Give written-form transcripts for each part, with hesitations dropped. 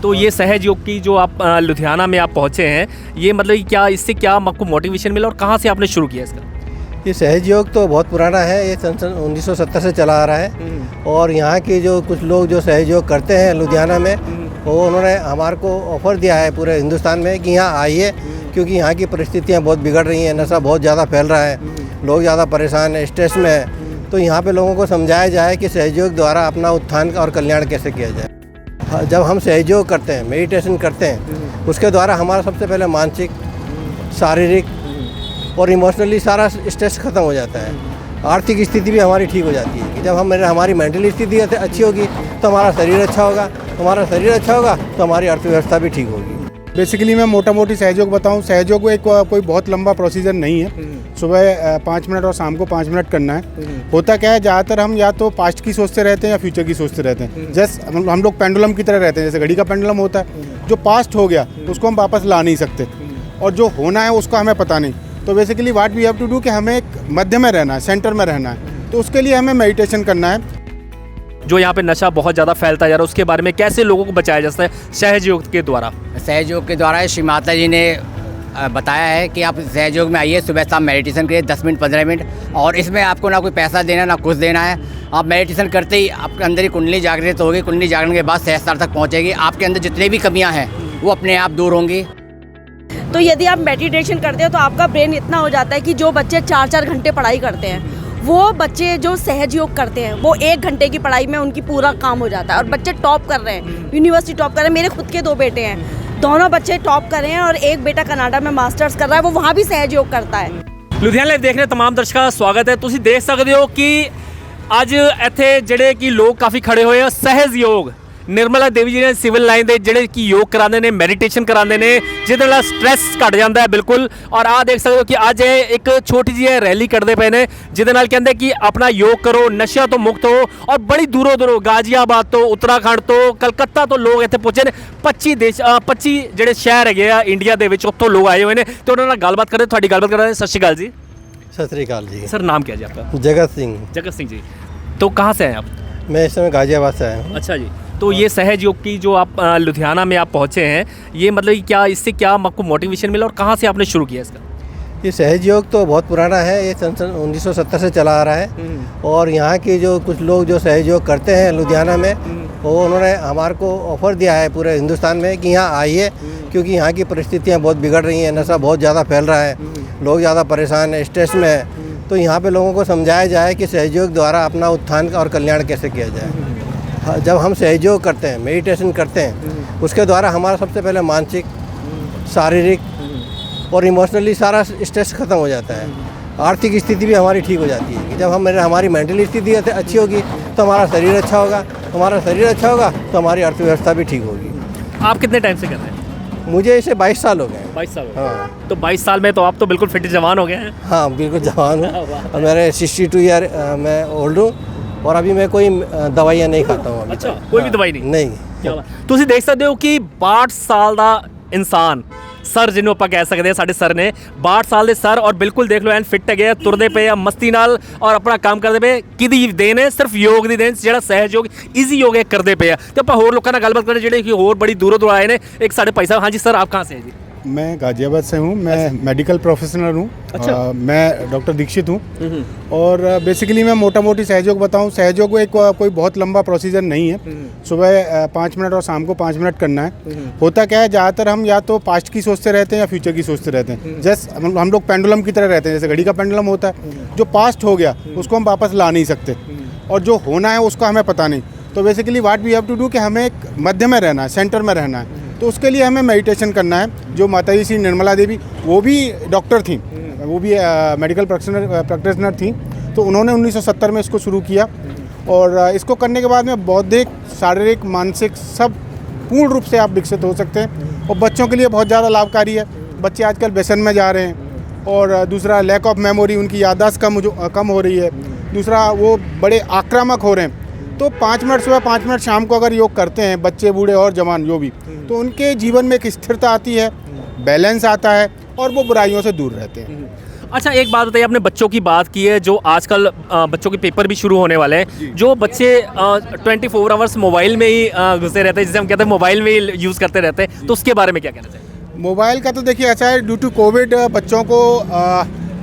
तो ये सहज योग की जो आप लुधियाना में आप पहुँचे हैं, ये मतलब कि क्या इससे क्या आपको मोटिवेशन मिला और कहाँ से आपने शुरू किया इसका? ये सहज योग तो बहुत पुराना है, ये सन 1970 से चला आ रहा है। और यहाँ के जो कुछ लोग जो सहज योग करते हैं लुधियाना में, वो उन्होंने हमारे को ऑफ़र दिया है पूरे हिंदुस्तान में कि यहाँ आइए, क्योंकि यहाँ की परिस्थितियाँ बहुत बिगड़ रही हैं, नशा बहुत ज़्यादा फैल रहा है, लोग ज़्यादा परेशान हैं, स्ट्रेस में है। तो यहाँ पे लोगों को समझाया जाए कि सहयोग द्वारा अपना उत्थान और कल्याण कैसे किया जाए। जब हम सहयोग करते हैं, मेडिटेशन करते हैं, उसके द्वारा हमारा सबसे पहले मानसिक, शारीरिक और इमोशनली सारा स्ट्रेस ख़त्म हो जाता है। आर्थिक स्थिति भी हमारी ठीक हो जाती है कि जब हमारी मेंटल स्थिति अच्छी होगी तो हमारा शरीर अच्छा होगा, हमारा शरीर अच्छा होगा तो हमारी अर्थव्यवस्था भी ठीक होगी। बेसिकली मैं मोटा मोटी सहयोग बताऊं, सहयोग एक कोई बहुत लंबा प्रोसीजर नहीं है। सुबह 5 मिनट और शाम को 5 मिनट करना है। होता क्या है, ज़्यादातर हम या तो पास्ट की सोचते रहते हैं या फ्यूचर की सोचते रहते हैं। जैसे हम लोग पेंडुलम की तरह रहते हैं, जैसे घड़ी का पेंडुलम होता है, जो पास्ट हो गया उसको हम वापस ला नहीं सकते और जो होना है उसका हमें पता नहीं। तो basically what we have to do कि हमें एक मध्य में रहना है, सेंटर में रहना है। तो उसके लिए हमें मेडिटेशन करना है। जो यहाँ पे नशा बहुत ज़्यादा फैलता जा रहा है, उसके बारे में कैसे लोगों को बचाया जा सकता है सहज योग के द्वारा? सहज योग के द्वारा श्री माता जी ने बताया है कि आप सहज योग में आइए, सुबह शाम मेडिटेशन करिए 10 मिनट 15 मिनट, और इसमें आपको ना कोई पैसा देना ना कुछ देना है। आप मेडिटेशन करते ही आपके अंदर ही कुंडली जागृत होगी, कुंडली जागरण के बाद सहस्त्रार तक पहुँचेगी। आपके अंदर जितनी भी कमियाँ हैं वो अपने आप दूर होंगी। तो यदि आप मेडिटेशन करते हो तो आपका ब्रेन इतना हो जाता है कि जो बच्चे 4-4 घंटे पढ़ाई करते हैं, वो बच्चे जो सहज योग करते हैं वो 1 घंटे की पढ़ाई में उनकी पूरा काम हो जाता है। और बच्चे टॉप कर रहे हैं, यूनिवर्सिटी टॉप कर रहे हैं। मेरे खुद के 2 बेटे हैं, दोनों बच्चे टॉप कर रहे हैं और एक बेटा कनाडा में मास्टर्स कर रहा है, वो वहाँ भी सहज योग करता है। लुधियाना लाइव देख रहे तमाम दर्शकों का स्वागत है। तुसीं देख सकते हो कि ਅੱਜ ਇੱਥੇ ਜਿਹੜੇ ਕਿ ਲੋਕ ਕਾਫੀ ਖੜੇ ਹੋਏ ਆ सहज योग निर्मला देवी जी ने सिविल लाइन ਦੇ ਜਿਹੜੇ ਕਿ योग कराते हैं, मैडिटेशन कराते हैं, ਜਿਹਦੇ ਨਾਲ स्ट्रैस घट जाता है बिल्कुल। और आ देख सकते हो कि ਅੱਜ एक छोटी जी रैली करते पे ने, ਜਿਹਦੇ ਨਾਲ ਕਹਿੰਦੇ कि अपना योग करो, नशा तो मुक्त हो। और बड़ी दूरों दूरों गाजियाबाद तो, उत्तराखंड तो, कलकत्ता तो लोग ਇੱਥੇ पहुंचे ने। 25 ਜਿਹੜੇ ਸ਼ਹਿਰ ਹੈਗੇ ਆ ਇੰਡੀਆ ਦੇ ਵਿੱਚ, ਉੱਥੋਂ लोग आए हुए हैं। तो उन्होंने गलबात कर रहे, थोड़ी गलबात कर रहे हैं। सत श्री अकाल जी। सत श्री अकाल जी। सर नाम क्या जी आपका? जगत सिंह। जगत सिंह जी, तो कहाँ से हैं आप? मैं इस समय गाजियाबाद से आया हूँ। अच्छा जी, तो ये सहज योग की जो आप लुधियाना में आप पहुँचे हैं, ये मतलब कि क्या इससे क्या आपको मोटिवेशन मिला और कहाँ से आपने शुरू किया इसका? ये सहज योग तो बहुत पुराना है, ये सन 1970 से चला आ रहा है। और यहाँ के जो कुछ लोग जो सहज योग करते हैं लुधियाना में, वो उन्होंने हमारे को ऑफ़र दिया है पूरे हिंदुस्तान में कि यहाँ आइए, क्योंकि यहाँ की परिस्थितियाँ बहुत बिगड़ रही हैं, नशा बहुत ज़्यादा फैल रहा है, लोग ज़्यादा परेशान हैं, स्ट्रेस में है। तो यहाँ पे लोगों को समझाया जाए कि सहयोग द्वारा अपना उत्थान और कल्याण कैसे किया जाए। जब हम सहयोग करते हैं, मेडिटेशन करते हैं, उसके द्वारा हमारा सबसे पहले मानसिक, शारीरिक और इमोशनली सारा स्ट्रेस ख़त्म हो जाता है। आर्थिक स्थिति भी हमारी ठीक हो जाती है कि जब हमारी मेंटल स्थिति अच्छी होगी तो हमारा शरीर अच्छा होगा, हमारा शरीर अच्छा होगा तो हमारी अर्थव्यवस्था भी ठीक होगी। आप कितने टाइम से कर रहे हैं? मुझे इसे 22 साल हो गए। 22 साल? हाँ। तो 22 साल में तो आप तो बिल्कुल फिट जवान हो गए हैं। हाँ बिल्कुल जवान हूँ, और मेरे 62 ईयर मैं ओल्ड हूँ, और अभी मैं कोई दवाइयाँ नहीं खाता हूँ। अच्छा, कोई भी दवाई नहीं? नहीं। ਤੁਸੀਂ ਦੇਖ ਸਕਦੇ ਹੋ ਕਿ 62 ਸਾਲ ਦਾ ਇਨਸਾਨ, ਸਰ ਜਿਹਨੂੰ ਆਪਾਂ ਕਹਿ ਸਕਦੇ ਹਾਂ, ਸਾਡੇ ਸਰ ਨੇ 62 ਸਾਲ ਦੇ ਸਰ, ਔਰ ਬਿਲਕੁਲ ਦੇਖ ਲਓ ਐਨ ਫਿੱਟ ਹੈਗੇ ਆ, ਤੁਰਦੇ ਪਏ ਆ ਮਸਤੀ ਨਾਲ ਔਰ ਆਪਣਾ ਕੰਮ ਕਰਦੇ ਪਏ। ਕਿਹਦੀ ਦੇਣ ਹੈ? ਸਿਰਫ ਯੋਗ ਦੀ ਦੇਣ, ਜਿਹੜਾ ਸਹਿਜ ਯੋਗ ਈਜ਼ੀ ਯੋਗ ਕਰਦੇ ਪਏ ਆ। ਤੇ ਆਪਾਂ ਹੋਰ ਲੋਕਾਂ ਨਾਲ ਗੱਲਬਾਤ ਕਰਦੇ ਜਿਹੜੇ ਕਿ ਹੋਰ ਬੜੀ ਦੂਰੋਂ ਦੂਰ ਆਏ ਨੇ। ਇੱਕ ਸਾਡੇ ਭਾਈ ਸਾਹਿਬ, ਹਾਂਜੀ सर आप कहाँ से हैं जी? मैं गाजियाबाद से हूँ, मैं मेडिकल प्रोफेशनल हूँ। अच्छा। मैं डॉक्टर दीक्षित हूँ। और बेसिकली मैं मोटा मोटी सहयोग बताऊँ, सहयोग एक कोई बहुत लंबा प्रोसीजर नहीं है। सुबह 5 मिनट और शाम को 5 मिनट करना है। होता क्या है, ज़्यादातर हम या तो पास्ट की सोचते रहते हैं या फ्यूचर की सोचते रहते हैं। जैसे हम लोग पेंडुलम की तरह रहते हैं, जैसे घड़ी का पेंडुलम होता है, जो पास्ट हो गया उसको हम वापस ला नहीं सकते और जो होना है उसका हमें पता नहीं। तो basically what we have to do कि हमें एक मध्य में रहना है, सेंटर में रहना है। तो उसके लिए हमें मेडिटेशन करना है। जो माता जी श्री निर्मला देवी, वो भी डॉक्टर थी, वो भी मेडिकल प्रैक्टिशनर थी। तो उन्होंने 1970 में इसको शुरू किया, और इसको करने के बाद में बौद्धिक, शारीरिक, मानसिक सब पूर्ण रूप से आप विकसित हो सकते हैं। और बच्चों के लिए बहुत ज़्यादा लाभकारी है। बच्चे आजकल व्यसन में जा रहे हैं, और दूसरा लैक ऑफ मेमोरी, उनकी याददाश्त कम हो रही है। दूसरा वो बड़े आक्रामक हो रहे हैं। तो 5 मिनट सुबह 5 मिनट शाम को अगर योग करते हैं बच्चे, बूढ़े और जवान जो भी, तो उनके जीवन में एक स्थिरता आती है, बैलेंस आता है, और वो बुराइयों से दूर रहते हैं। अच्छा, एक बात बताइए, आपने बच्चों की बात की है, जो आजकल बच्चों के पेपर भी शुरू होने वाले हैं, जो बच्चे 24 आवर्स मोबाइल में ही घुसे रहते हैं, जिसे हम कहते हैं मोबाइल में ही यूज़ करते रहते हैं, तो उसके बारे में क्या कहना चाहिए? मोबाइल का तो देखिए ऐसा है, ड्यू टू कोविड बच्चों को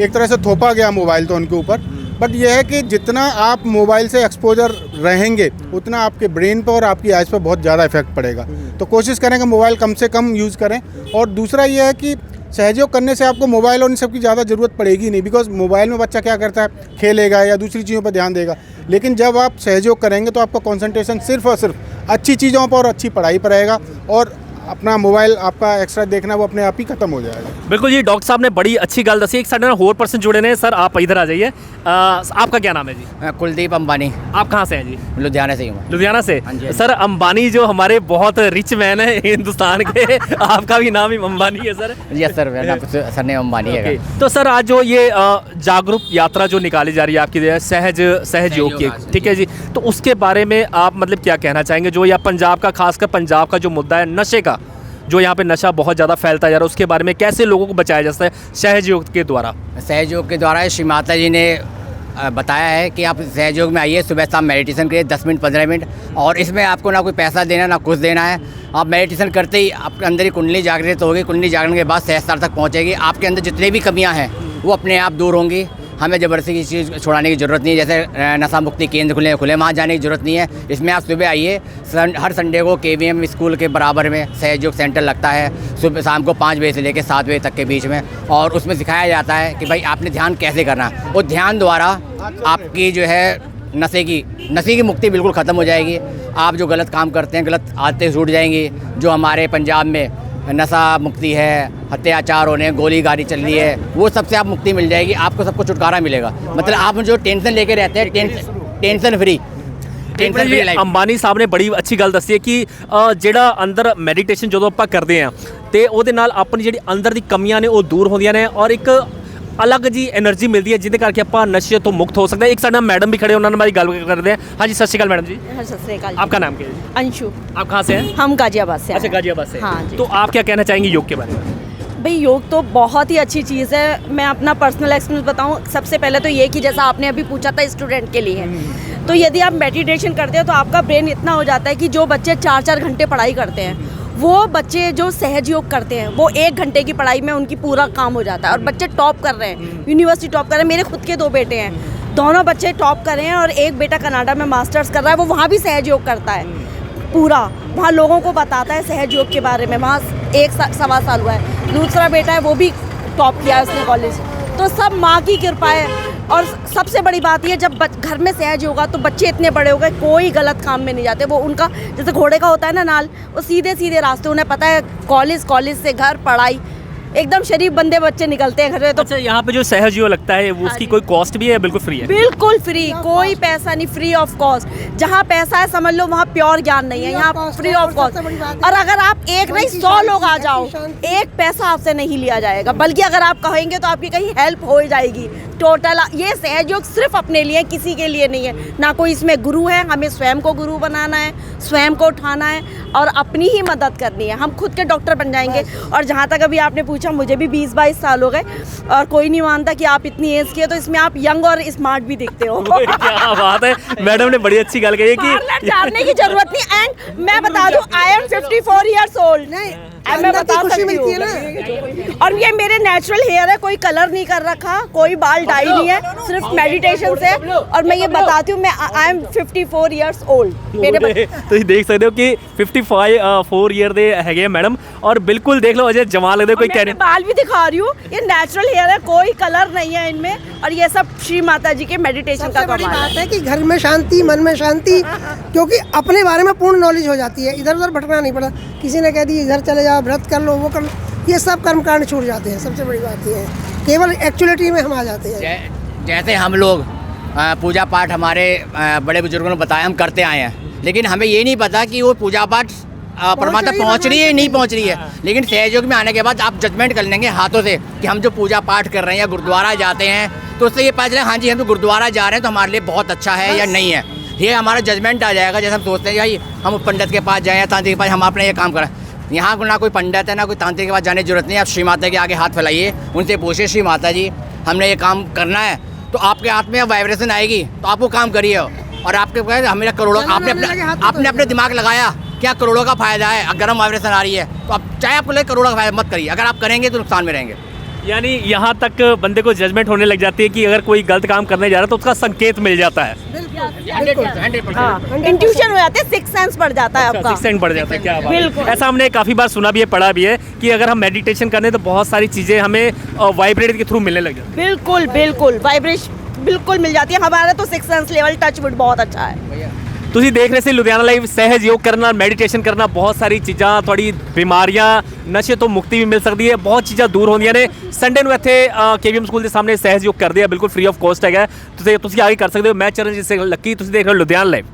एक तरह से थोपा गया मोबाइल तो उनके ऊपर। बट यह है कि जितना आप मोबाइल से एक्सपोजर रहेंगे उतना आपके ब्रेन पर और आपकी आइज़ पर बहुत ज़्यादा इफेक्ट पड़ेगा। तो कोशिश करें कि मोबाइल कम से कम यूज़ करें। और दूसरा यह है कि सहयोग करने से आपको मोबाइल और इन सब की ज़्यादा ज़रूरत पड़ेगी नहीं, बिकॉज मोबाइल में बच्चा क्या करता है, खेलेगा या दूसरी चीज़ों पर ध्यान देगा। लेकिन जब आप सहयोग करेंगे तो आपका कंसंट्रेशन सिर्फ और सिर्फ अच्छी चीज़ों पर और अच्छी पढ़ाई पर रहेगा, और अपना मोबाइल आपका एक्स्ट्रा देखना वो अपने आप ही खत्म हो जाएगा। बिल्कुल जी, डॉक्टर साहब ने बड़ी अच्छी गल दसी। एक साढ़े होर पर्सन जुड़े ने। सर, आप इधर आ जाइए। आपका क्या नाम है जी? मैं कुलदीप अंबानी, आप कहाँ से हैं जी? लुधियाना से ही हूँ। लुधियाना से। हाँ जी। सर, अंबानी जो हमारे बहुत रिच मैन है हिंदुस्तान के आपका भी नाम ही अंबानी है सर? यस सर, मेरा नाम सरनेम अंबानी है। तो सर, आज जो ये जागरूक यात्रा जो निकाली जा रही है आपकी सहज योग की, ठीक है जी, तो उसके बारे में आप मतलब क्या कहना चाहेंगे? जो या पंजाब का, खासकर पंजाब का जो मुद्दा है नशे का, जो यहाँ पे नशा बहुत ज़्यादा फैलता जा रहा है, उसके बारे में कैसे लोगों को बचाया जा सकता है सहयोग के द्वारा? सहयोग के द्वारा श्री माता जी ने बताया है कि आप सहयोग में आइए, सुबह शाम मेडिटेशन करिए 10 मिनट 15 मिनट, और इसमें आपको ना कोई पैसा देना ना कुछ देना है। आप मेडिटेशन करते ही आपके अंदर ही कुंडली जागृत होगी, कुंडली जागरण के बाद सहस्त्र तक पहुँचेगी। आपके अंदर जितनी भी कमियाँ हैं वो अपने आप दूर होंगी। हमें ज़बरदस्ती की चीज़ छुड़ाने की ज़रूरत नहीं है। जैसे नशा मुक्ति केंद्र खुले वहाँ जाने की ज़रूरत नहीं है। इसमें आप सुबह आइए, हर संडे को KVM स्कूल के बराबर में सहयोग सेंटर लगता है, सुबह शाम को 5 बजे से लेकर 7 बजे तक के बीच में, और उसमें सिखाया जाता है कि भाई आपने ध्यान कैसे करना है। और ध्यान द्वारा आपकी जो है नशे की मुक्ति बिल्कुल ख़त्म हो जाएगी। आप जो गलत काम करते हैं, गलत आदतें छूट जाएंगी। जो हमारे पंजाब में नशा मुक्ति है, अत्याचार होने, गोली गाड़ी चल रही है, वो सबसे आप मुक्ति मिल जाएगी। आपको सबको छुटकारा मिलेगा। मतलब आप जो टेंशन लेके रहते हैं, टेंशन फ्री लाइफ। अंबानी साहब ने बड़ी अच्छी गल दसी है कि ਜਿਹੜਾ ਅੰਦਰ ਮੈਡੀਟੇਸ਼ਨ ਜਦੋਂ ਆਪਾਂ ਕਰਦੇ ਆ ਤੇ ਉਹਦੇ ਨਾਲ ਆਪਣੀ ਜਿਹੜੀ ਅੰਦਰ ਦੀ ਕਮੀਆਂ ਨੇ ਉਹ ਦੂਰ ਹੁੰਦੀਆਂ ਨੇ, ਔਰ ਇੱਕ अलग जी एनर्जी मिलती है, जिसके करके आप नशे तो मुक्त हो सकते हैं। एक साथ मैडम भी खड़े, उन्होंने हमारी गल करते हैं। हाँ जी, सत श्री अकाल मैडम जी। सत श्री अकाल। आपका नाम क्या है? अंशु। आप कहाँ से हैं? हम गाजियाबाद से। अच्छा, गाजियाबाद से। हाँ जी। तो आप क्या कहना चाहेंगे योग के बारे में? भाई, योग तो बहुत ही अच्छी चीज़ है। मैं अपना पर्सनल एक्सपीरियंस बताऊं, सबसे पहले तो ये कि जैसा आपने अभी पूछा था स्टूडेंट के लिए, तो यदि आप मेडिटेशन करते हो तो आपका ब्रेन इतना हो जाता है कि जो बच्चे 4-4 घंटे पढ़ाई करते हैं, वो बच्चे जो सहज योग करते हैं वो 1 घंटे की पढ़ाई में उनकी पूरा काम हो जाता है। और बच्चे टॉप कर रहे हैं, यूनिवर्सिटी टॉप कर रहे हैं। मेरे खुद के 2 बेटे हैं, दोनों बच्चे टॉप कर रहे हैं, और एक बेटा कनाडा में मास्टर्स कर रहा है, वो वहाँ भी सहज योग करता है पूरा। वहाँ लोगों को बताता है सहज योग के बारे में। वहाँ 1-1.25 साल हुआ है। दूसरा बेटा है, वो भी टॉप किया है उसने कॉलेज। तो सब माँ की कृपा है। और सबसे बड़ी बात ये, जब घर में सहज होगा तो बच्चे इतने बड़े हो गए, कोई गलत काम में नहीं जाते। वो उनका जैसे घोड़े का होता है ना नाल, वो सीधे सीधे रास्ते, उन्हें पता है कॉलेज से घर, पढ़ाई, एकदम शरीफ बंदे बच्चे निकलते हैं घर में। तो अच्छा, यहाँ पे जो सहज योग लगता है वो उसकी कोई कॉस्ट भी है? बिल्कुल फ्री है? बिल्कुल फ्री, कोई पैसा नहीं, फ्री ऑफ कॉस्ट। जहाँ पैसा है समझ लो वहाँ प्योर ज्ञान नहीं है, यहाँ फ्री ऑफ कॉस्ट। और अगर आप एक नहीं 100 लोग आ जाओ, एक पैसा आपसे नहीं लिया जाएगा, बल्कि अगर आप कहेंगे तो आपकी कहीं हेल्प हो जाएगी। टोटल ये सहयोग सिर्फ अपने लिए, किसी के लिए नहीं है। ना कोई इसमें गुरु है, हमें स्वयं को गुरु बनाना है, स्वयं को उठाना है और अपनी ही मदद करनी है। हम खुद के डॉक्टर बन जाएंगे। और जहाँ तक अभी आपने पूछा, मुझे भी 20-22 साल हो गए और कोई नहीं मानता कि आप इतनी एज की है, तो इसमें आप यंग और स्मार्ट भी दिखते हो। क्या बात है, मैडम ने बड़ी अच्छी गल कही है कि जानने की जरूरत नहीं। एंड मैं बता दूं, आई एम 54 ईयर्स ओल्ड। मैं बता सकती हूँ। और ये मेरे नेचुरल हेयर है, कोई कलर नहीं कर रखा, कोई बाल डाई नहीं है, सिर्फ मेडिटेशन से। और मैं ये बताती हूँ, मैं आई एम 54 ईयर्स ओल्ड। मेरे ਤੁਸੀਂ ਦੇਖ ਸਕਦੇ ਹੋ कि 54 ईयर ਦੇ ਹੈਗੇ मैडम, और बिल्कुल देख लो अजय जमा लगते कोई कहने। बाल भी दिखा रही हूँ, ये नेचुरल हेयर है, कोई कलर नहीं है इनमें। और ये सब श्री माता जी के मेडिटेशन का बड़ी कमाल बात है कि घर में शांति, मन में शांति, क्योंकि अपने बारे में पूर्ण नॉलेज हो जाती है। इधर उधर भटकना नहीं पड़ा। किसी ने कह दी इधर चले जाओ, व्रत कर लो, वो कर लो, ये सब कर्मकांड छूट जाते हैं। सबसे बड़ी बात ये है, केवल एक्चुअलिटी में हम आ जाते हैं। जैसे हम लोग पूजा पाठ हमारे बड़े बुजुर्गों ने बताया, हम करते आए हैं, लेकिन हमें ये नहीं पता कि वो पूजा पाठ परमात्मा पहुंच रही है नहीं पहुंच रही है। लेकिन सहयोग में आने के बाद आप जजमेंट कर लेंगे हाथों से कि हम जो पूजा पाठ कर रहे हैं या गुरुद्वारा जाते हैं, तो उससे ये पता चले हाँ जी हम तो गुरुद्वारा जा रहे हैं तो हमारे लिए बहुत अच्छा है या नहीं है। ये हमारा जजमेंट आ जाएगा। जैसे हम सोचते हैं भाई हम पंडित के पास जाएँ या तांत्रिक के पास, हम अपने ये काम करें। यहाँ ना कोई पंडित है ना कोई तांत्रिक के पास जाने की जरूरत नहीं है। आप श्री माता के आगे हाथ फैलाइए, उनसे पूछिए श्री माता जी हमने ये काम करना है, तो आपके हाथ में वाइब्रेशन आएगी तो आप वो काम करिए। और आपके पास हमें करोड़ों, आपने अपने दिमाग लगाया, क्या करोड़ों का फायदा है। अगर गर्म वाइब्रेशन आ रही है तो आप चाहे आपको ले करोड़ों का फायदा मत करिए, अगर आप करेंगे तो नुकसान में रहेंगे। यानी यहाँ तक बंदे को जजमेंट होने लग जाती है कि अगर कोई गलत काम करने जा रहा है तो उसका संकेत मिल जाता है, 100%। हाँ, इंट्यूशन हो जाते हैं, सिक्स सेंस बढ़ जाता है आपका। 6 सेंट बढ़ जाता है। क्या बात बिल्कुल। है। ऐसा हमने काफ़ी बार सुना भी है, पढ़ा भी है कि अगर हम मेडिटेशन करने तो बहुत सारी चीज़ें हमें वाइब्रेट के थ्रू मिलने लग जाती बिल्कुल बिल्कुल वाइब्रेशन बिल्कुल मिल जाती है। हमारा तो six sense level touch wood बहुत अच्छा है। ਤੁਸੀਂ ਦੇਖ ਰਹੇ ਸੀ ਲੁਧਿਆਣਾ ਲਾਈਵ। ਸਹਿਜ ਯੋਗ ਕਰਨ ਨਾਲ ਮੈਡੀਟੇਸ਼ਨ ਕਰਨਾ ਬਹੁਤ ਸਾਰੀ ਚੀਜ਼ਾਂ, ਤੁਹਾਡੀ ਬਿਮਾਰੀਆਂ, ਨਸ਼ੇ ਤੋਂ ਮੁਕਤੀ ਵੀ ਮਿਲ ਸਕਦੀ ਹੈ, ਬਹੁਤ ਚੀਜ਼ਾਂ ਦੂਰ ਹੁੰਦੀਆਂ ਨੇ। ਸੰਡੇ ਨੂੰ ਇੱਥੇ KVM ਸਕੂਲ ਦੇ ਸਾਹਮਣੇ ਸਹਿਜ ਯੋਗ ਕਰਦੇ ਆ, ਬਿਲਕੁਲ ਫ੍ਰੀ ਆਫ ਕੋਸਟ ਹੈਗਾ। ਤੁਸੀਂ ਆ ਕੇ ਕਰ ਸਕਦੇ ਹੋ। ਮੈਂ ਚਰਨਜੀਤ ਸਿੰਘ ਲੱਕੀ, ਤੁਸੀਂ ਦੇਖ ਰਹੇ ਹੋ ਲੁਧਿਆਣਾ ਲਾਈਵ।